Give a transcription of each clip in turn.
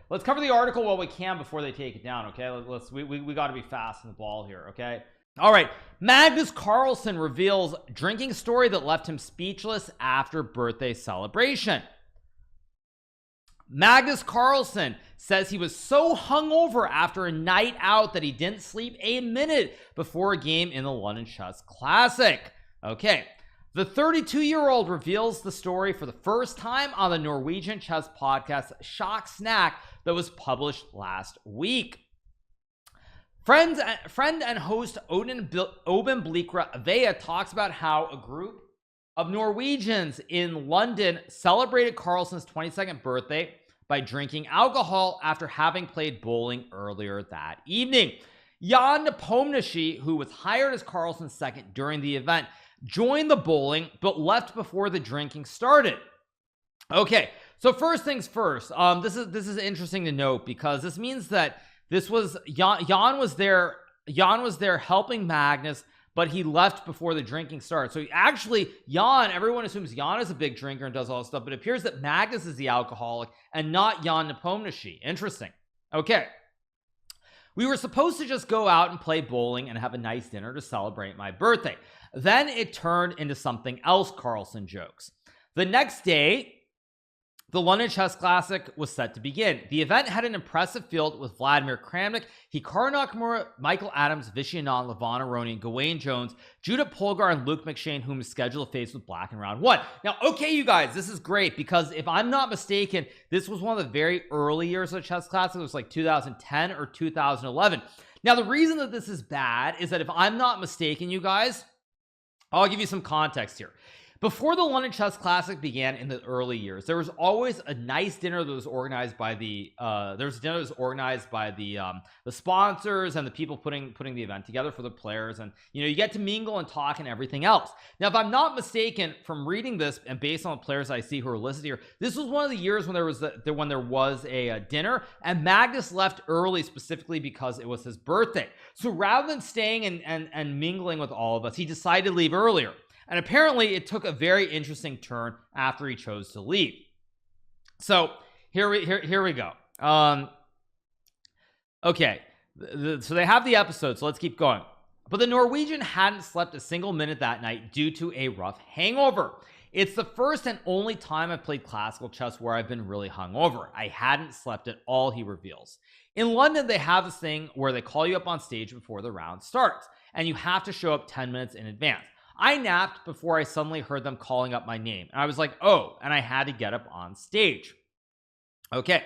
let's cover the article while we can before they take it down. Okay, we got to be fast in the ball here. Okay, all right. Magnus Carlsen reveals drinking story that left him speechless after birthday celebration. Magnus Carlsen says he was so hungover after a night out that he didn't sleep a minute before a game in the London Chess Classic. Okay, the 32-year-old reveals the story for the first time on the Norwegian chess podcast Shock Snack that was published last week. Friend and host Oben Blikra Avea talks about how a group of Norwegians in London celebrated Carlsen's 22nd birthday by drinking alcohol after having played bowling earlier that evening. Jan Nepomniachtchi, who was hired as Carlsen's second during the event, joined the bowling but left before the drinking started. Okay, so first things first, this is interesting to note because this means that this was Jan was there helping Magnus, but he left before the drinking started. So actually, everyone assumes Jan is a big drinker and does all this stuff, but it appears that Magnus is the alcoholic and not Jan Nepomniachtchi. Interesting. Okay. We were supposed to just go out and play bowling and have a nice dinner to celebrate my birthday. Then it turned into something else, Carlsen jokes. The next day, the London Chess Classic was set to begin. The event had an impressive field with Vladimir Kramnik, Hikaru Nakamura, Michael Adams, Vishy Anand, Levon Aronian, Gawain Jones, Judith Polgar, and Luke McShane, whom is scheduled to face with Black in round 1. Now, okay, you guys, this is great because if I'm not mistaken, this was one of the very early years of the Chess Classic. It was like 2010 or 2011. Now, the reason that this is bad is that if I'm not mistaken, you guys, I'll give you some context here. Before the London Chess Classic began in the early years, there was always a nice dinner that was organized by the sponsors and the people putting the event together for the players, and you get to mingle and talk and everything else. Now, if I'm not mistaken, from reading this and based on the players I see who are listed here, this was one of the years when there was a dinner, and Magnus left early specifically because it was his birthday. So rather than staying and mingling with all of us, he decided to leave earlier. And apparently it took a very interesting turn after he chose to leave. So here we go. Okay, so they have the episode, so let's keep going. But the Norwegian hadn't slept a single minute that night due to a rough hangover. It's the first and only time I've played classical chess where I've been really hungover. I hadn't slept at all, he reveals. In London, they have this thing where they call you up on stage before the round starts, and you have to show up 10 minutes in advance. I napped before I suddenly heard them calling up my name, and I was like, oh, and I had to get up on stage. Okay,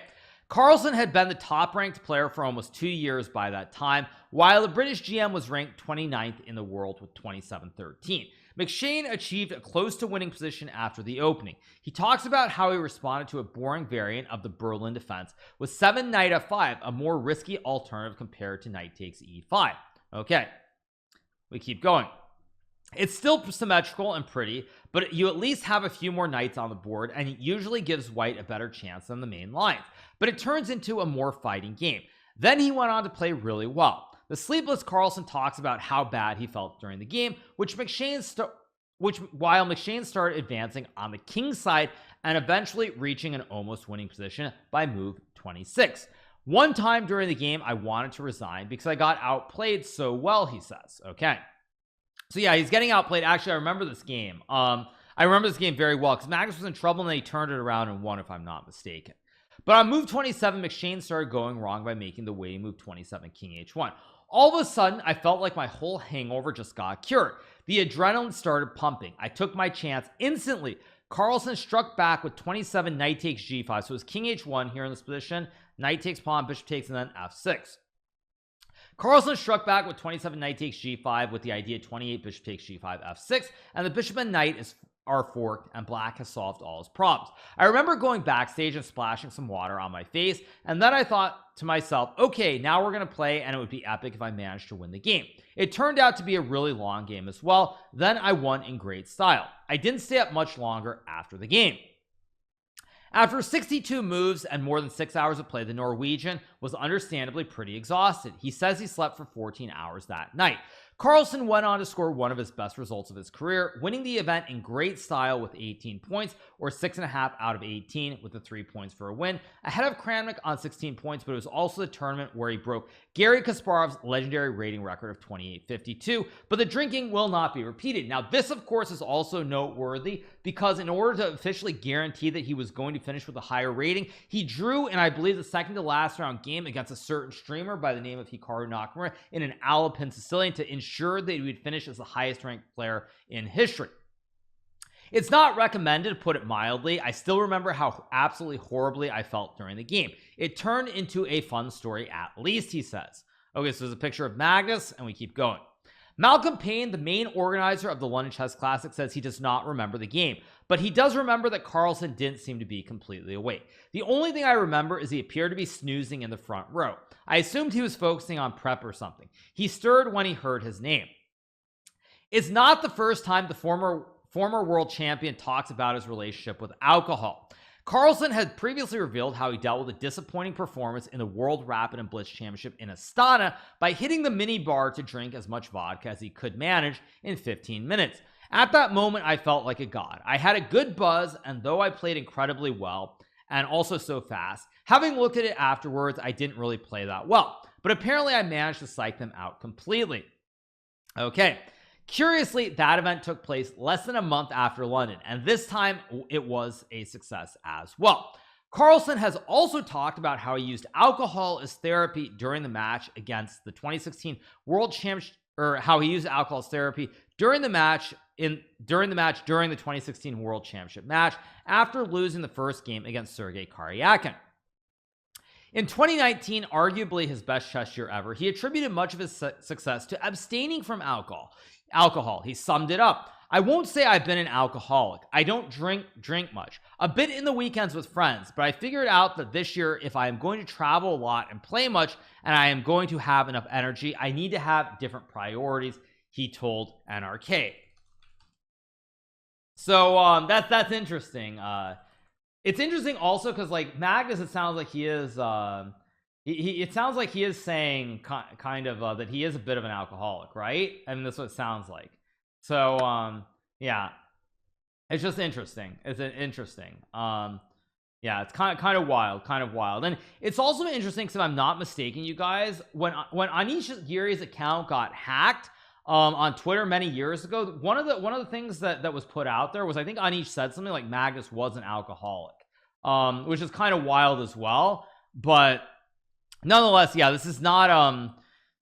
Carlsen had been the top-ranked player for almost 2 years by that time, while the British GM was ranked 29th in the world with 27-13. McShane achieved a close-to-winning position after the opening. He talks about how he responded to a boring variant of the Berlin defense with 7 knight f5, a more risky alternative compared to knight takes e5. Okay, we keep going. It's still symmetrical and pretty, but you at least have a few more knights on the board, and it usually gives white a better chance than the main lines, but it turns into a more fighting game. Then he went on to play really well. The sleepless Carlsen talks about how bad he felt during the game, while McShane started advancing on the king side and eventually reaching an almost winning position by move 26. One time during the game, I wanted to resign because I got outplayed so well, he says. Okay. So yeah, he's getting outplayed. Actually, I remember this game. I remember this game very well because Magnus was in trouble and then he turned it around and won, if I'm not mistaken. But on move 27, McShane started going wrong by making the waiting move 27, king h1. All of a sudden, I felt like my whole hangover just got cured. The adrenaline started pumping. I took my chance instantly. Carlsen struck back with 27, knight takes g5. So it was king h1 here in this position. Knight takes pawn, bishop takes, and then f6. Carlsen struck back with 27, knight takes g5 with the idea 28, bishop takes g5, f6, and the bishop and knight are forked, and black has solved all his problems. I remember going backstage and splashing some water on my face, and then I thought to myself, okay, now we're going to play, and it would be epic if I managed to win the game. It turned out to be a really long game as well. Then I won in great style. I didn't stay up much longer after the game. After 62 moves and more than 6 hours of play, the Norwegian was understandably pretty exhausted. He says he slept for 14 hours that night. Carlsen went on to score one of his best results of his career, winning the event in great style with 18 points, or 6.5 out of 18, with the 3 points for a win, ahead of Kramnik on 16 points. But it was also the tournament where he broke Garry Kasparov's legendary rating record of 28.52. But the drinking will not be repeated. Now this of course is also noteworthy because in order to officially guarantee that he was going to finish with a higher rating, he drew in I believe the second to last round game against a certain streamer by the name of Hikaru Nakamura in an Alapin Sicilian to ensure that he would finish as the highest ranked player in history. It's not recommended, to put it mildly. I still remember how absolutely horribly I felt during the game. It turned into a fun story at least, he says. Okay, so there's a picture of Magnus and we keep going. Malcolm Payne, the main organizer of the London Chess Classic, says he does not remember the game, but he does remember that Carlsen didn't seem to be completely awake. The only thing I remember is he appeared to be snoozing in the front row. I assumed he was focusing on prep or something. He stirred when he heard his name. It's not the first time the former world champion talks about his relationship with alcohol. Carlsen had previously revealed how he dealt with a disappointing performance in the World Rapid and Blitz Championship in Astana by hitting the mini bar to drink as much vodka as he could manage in 15 minutes. At that moment, I felt like a god. I had a good buzz, and though I played incredibly well and also so fast, having looked at it afterwards, I didn't really play that well. But apparently I managed to psych them out completely. Okay. Curiously, that event took place less than a month after London, and this time it was a success as well. Carlsen has also talked about how he used alcohol as therapy during the match against the 2016 World Championship, or how he used alcohol as therapy during the match during the 2016 World Championship match after losing the first game against Sergei Karyakin. In 2019, arguably his best chess year ever, he attributed much of his success to abstaining from alcohol. He summed it up. I won't say I've been an alcoholic. I don't drink much. A bit in the weekends with friends, but I figured out that this year, if I am going to travel a lot and play much, and I am going to have enough energy, I need to have different priorities, he told NRK. So that's interesting. It's interesting also because like Magnus, it sounds like he is it sounds like he is saying kind of that he is a bit of an alcoholic, right? I mean, that's what it sounds like. So yeah, it's just interesting. It's interesting. Yeah, it's kind of wild. And it's also interesting because if I'm not mistaken, you guys, when Anish Giri's account got hacked on Twitter many years ago, one of the things that was put out there was, I think Anish said something like Magnus was an alcoholic, which is kind of wild as well. But nonetheless, yeah, this is not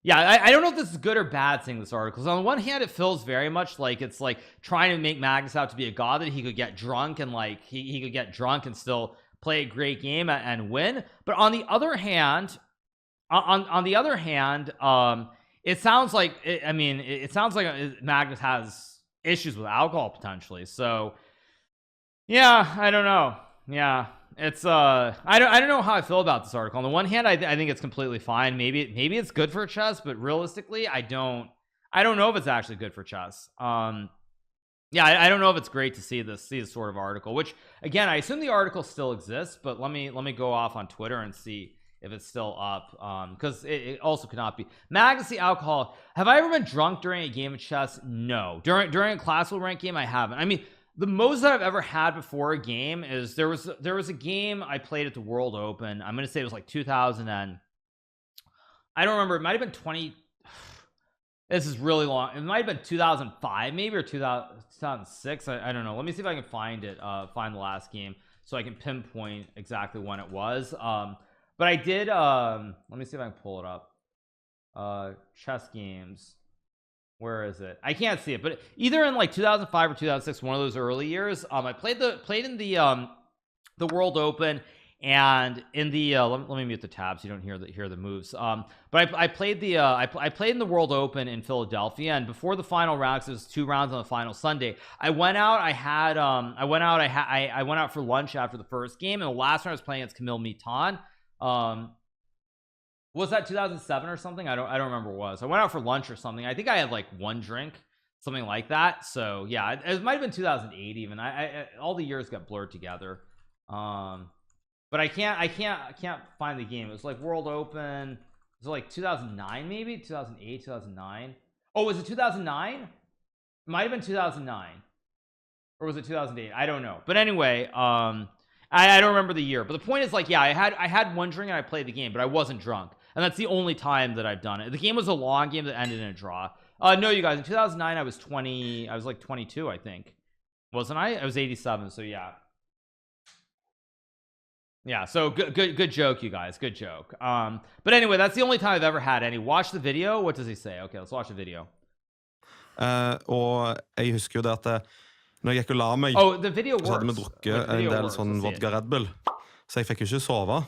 yeah, I don't know if this is good or bad seeing this article. So on the one hand, it feels very much like it's like trying to make Magnus out to be a god, that he could get drunk and like he could get drunk and still play a great game and win. But on the other hand, it sounds like it sounds like Magnus has issues with alcohol potentially. So yeah, I don't know. Yeah, it's I don't know how I feel about this article. On the one hand, I think it's completely fine. Maybe it's good for chess, but realistically, I don't know if it's actually good for chess. Yeah, I don't know if it's great to see this sort of article, which again, I assume the article still exists, but let me go off on Twitter and see if it's still up, because it also could not be. Magnus the alcohol. Have I ever been drunk during a game of chess? No. During a classical rank game, I haven't. I mean, the most that I've ever had before a game is there was a game I played at the World Open. I'm gonna say it was like 2000 and I don't remember. It might have been 20. This is really long. It might have been 2005 maybe, or 2006. I don't know. Let me see if I can find it. Find the last game so I can pinpoint exactly when it was. But I did. Let me see if I can pull it up. Chess games. Where is it? I can't see it, but either in like 2005 or 2006, one of those early years, I played in the World Open, and in the let me mute the tabs so you don't hear the moves. But I played in the World Open in Philadelphia, and before the final round, 'cause it was 2 rounds on the final Sunday, I went out. I went out for lunch after the first game, and the last round I was playing against Camille Mitan. Was that 2007 or something? I don't remember what it was. I went out for lunch or something. I think I had like 1 drink, something like that. So yeah, it might have been 2008 even. I all the years got blurred together. But I can't find the game. It was like World Open. It was like 2009 maybe, 2008, 2009. Oh, was it 2009? Might have been 2009, or was it 2008? I don't know, but anyway, I don't remember the year, but the point is, like, yeah, I had one drink and I played the game, but I wasn't drunk, and that's the only time that I've done it. The game was a long game that ended in a draw. No, you guys, in 2009 I was 20, I was like 22, I think, wasn't I was 87, so yeah, so good joke, you guys, good joke. But anyway, that's the only time I've ever had any. Watch the video. What does he say? Okay, let's watch the video. Og jeg husker jo det at når jeg gikk og la meg, så hadde vi drukket en del sånn vodka Red Bull, så jeg fikk jo ikke sove.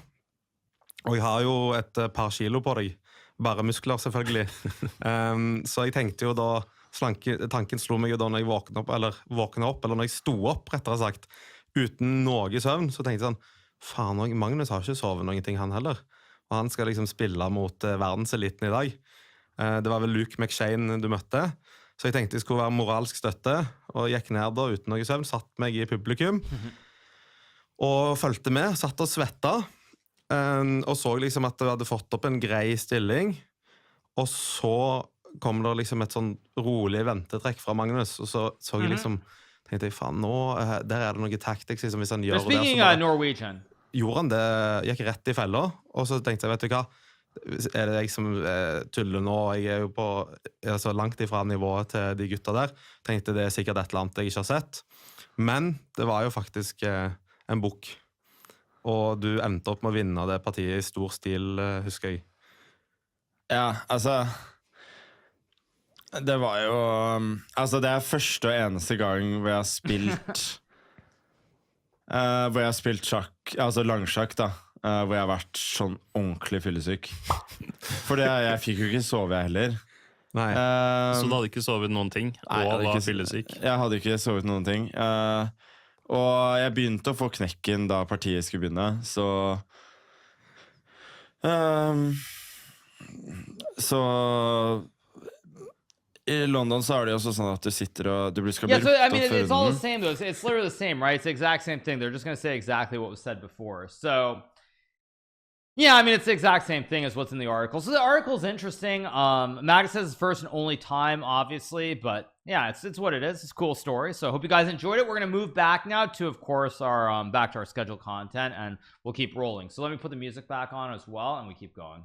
Og jeg har jo et par kilo på deg, bare muskler selvfølgelig. Så jeg tenkte jo da, tanken slo meg jo da når jeg våknet opp, eller når jeg sto opp, rettere sagt, uten noe søvn, så tenkte jeg sånn, faen, Magnus har ikke sovet noen ting han heller. Og han skal liksom spille mot verdenseliten i dag. Det var vel Luke McShane du møtte. Så jeg tenkte jeg skulle være moralsk støtte, og gikk ned da uten noe søvn, satt meg i publikum, og følte med, satt og svettet, og så liksom at jeg hadde fått opp en grei stilling, og så kom det liksom et sånn rolig ventetrekk fra Magnus, og så jeg liksom, tenkte jeg, faen, nå, der er det noe tactics, liksom, hvis han gjør det. Speaking Norwegian. Gjorde han det, gikk rett i fella, og så tenkte jeg, vet du hva, er det jeg som tuller nå, jeg er jo på så langt ifra nivået til de gutta der, tenkte det er sikkert et eller annet jeg ikke har sett, men det var jo faktisk en bok, og du endte opp med å vinne det partiet i stor stil, husker jeg. Ja, altså det var jo altså det er første og eneste gang hvor jeg har spilt sjakk, altså langsjakk da, hvor jeg har vært sånn ordentlig fyllesyk. For jeg fikk jo ikke sove jeg heller. Nei. Så du hadde ikke sovet noen ting, og var fyllesyk? Jeg hadde ikke sovet noen ting. Og jeg begynte å få knekken da partiet skulle begynne, så i London så er det jo også sånn at du sitter og du skal bli so, I mean, it's all the same though. It's literally the same, right? It's the exact same thing. They're just going to say exactly what was said before. So yeah, I mean, it's the exact same thing as what's in the article. So the article's interesting. Magnus says it's first and only time, obviously, but yeah, it's what it is. It's a cool story. So I hope you guys enjoyed it. We're going to move back now to, of course, our back to our scheduled content, and we'll keep rolling. So let me put the music back on as well, and we keep going.